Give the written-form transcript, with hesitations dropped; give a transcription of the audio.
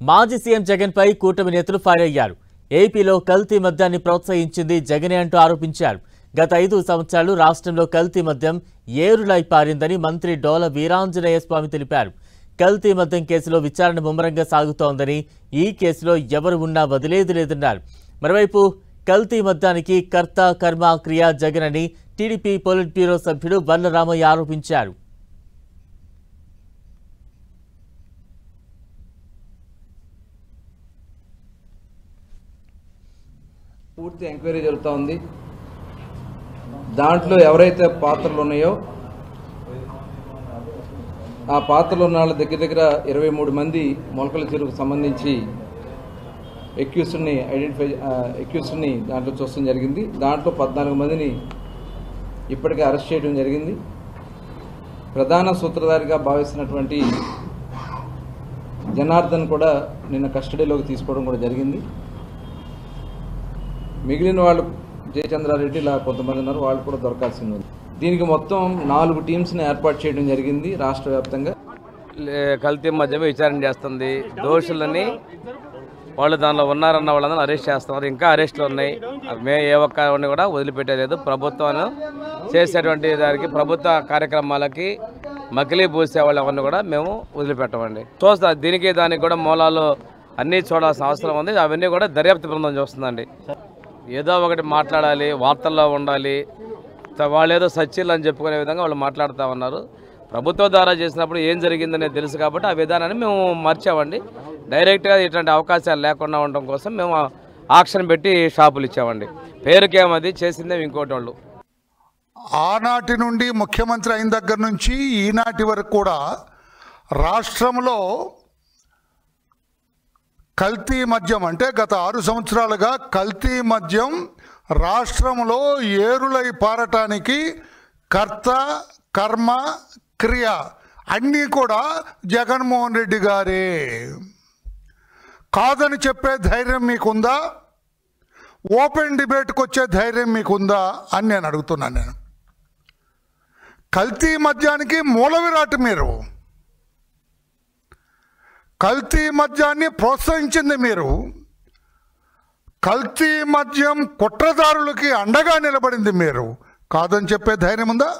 మాజీ సీఎం జగన్ పై కూటమి నేతలు ఫైర్ అయ్యారు. ఏపీలో కల్తీ మద్యాన్ని ప్రోత్సహించింది జగనే అంటూ ఆరోపించారు. గత 5 సంవత్సరాలు రాష్ట్రంలో కల్తీ మద్యం ఏరులై పారిందని మంత్రి డోల వీరాంజనేయ స్వామి తెలిపారు. కల్తీ మద్యం కేసులో విచారణ ముమ్మరంగా సాగుతోందని, ఈ కేసులో ఎవరు ఉన్నా వదిలేది లేదన్నారు. మరోవైపు కల్తీ మద్యానికి కర్త కర్మ క్రియా జగన్ అని టీడీపీ పొలిట్ బ్యూరో సభ్యుడు వల్ల రామయ్య ఆరోపించారు. పూర్తి ఎంక్వైరీ జరుగుతూ ఉంది. దాంట్లో ఎవరైతే పాత్రలు ఉన్నాయో ఆ పాత్రలు ఉన్న వాళ్ళ దగ్గర 23 మంది మొలకల చెరువుకు సంబంధించి ఎక్యూస్డ్ని దాంట్లో చూడడం జరిగింది. దాంట్లో 14 మందిని ఇప్పటికే అరెస్ట్ చేయడం జరిగింది. ప్రధాన సూత్రధారిగా భావిస్తున్నటువంటి జనార్దన్ కూడా నిన్న కస్టడీలోకి తీసుకోవడం కూడా జరిగింది. మిగిలిన వాళ్ళు జయచంద్రారెడ్డి ఇలా కొంతమంది ఉన్నారు, వాళ్ళు కూడా దొరకాల్సింది ఉంది. దీనికి మొత్తం 4 టీమ్స్ని ఏర్పాటు చేయడం జరిగింది రాష్ట్ర వ్యాప్తంగా. కల్తీ మద్యం విచారణ చేస్తుంది. దోషులని వాళ్ళు దానిలో ఉన్నారన్న వాళ్ళందరూ అరెస్ట్ చేస్తున్నారు. ఇంకా అరెస్టులు ఉన్నాయి. మేము ఏ ఒక్కరిని కూడా వదిలిపెట్టలేదు. ప్రభుత్వం చేసేటువంటి దానికి ప్రభుత్వ కార్యక్రమాలకి మకిలీ పూసే వాళ్ళు ఎవరిని కూడా మేము వదిలిపెట్టమండి. చూస్తా దీనికి దానికి కూడా మూలాలు అన్నీ చూడాల్సిన అవసరం ఉంది. అవన్నీ కూడా దర్యాప్తు బృందం చూస్తుందండి. ఏదో ఒకటి మాట్లాడాలి, వార్తల్లో ఉండాలి, వాళ్ళు ఏదో సచ్చిల్ అని చెప్పుకునే విధంగా వాళ్ళు మాట్లాడుతూ ఉన్నారు. ప్రభుత్వం ద్వారా చేసినప్పుడు ఏం జరిగిందనేది తెలుసు కాబట్టి ఆ విధానాన్ని మేము మార్చామండి. డైరెక్ట్గా ఇట్లాంటి అవకాశాలు లేకుండా ఉండడం కోసం మేము ఆక్షన్ పెట్టి షాపులు ఇచ్చామండి. పేరుకేమది చేసిందే ఇంకోటి వాళ్ళు. ఆనాటి నుండి ముఖ్యమంత్రి అయిన దగ్గర నుంచి ఈనాటి వరకు కూడా రాష్ట్రంలో కల్తీ మద్యం అంటే గత 6 సంవత్సరాలుగా కల్తీ మద్యం రాష్ట్రంలో ఏరులై పారటానికి కర్త కర్మ క్రియ అన్నీ కూడా జగన్మోహన్ రెడ్డి గారే. కాదని చెప్పే ధైర్యం మీకుందా? ఓపెన్ డిబేట్కి వచ్చే ధైర్యం మీకుందా అని నేను అడుగుతున్నాను. నేను కల్తీ మద్యానికి మూల విరాట్ మీరు. కల్తీ మద్యాన్ని ప్రోత్సహించింది మీరు. కల్తీ మద్యం కుట్రదారులకి అండగా నిలబడింది మీరు. కాదని చెప్పే ధైర్యం ఉందా?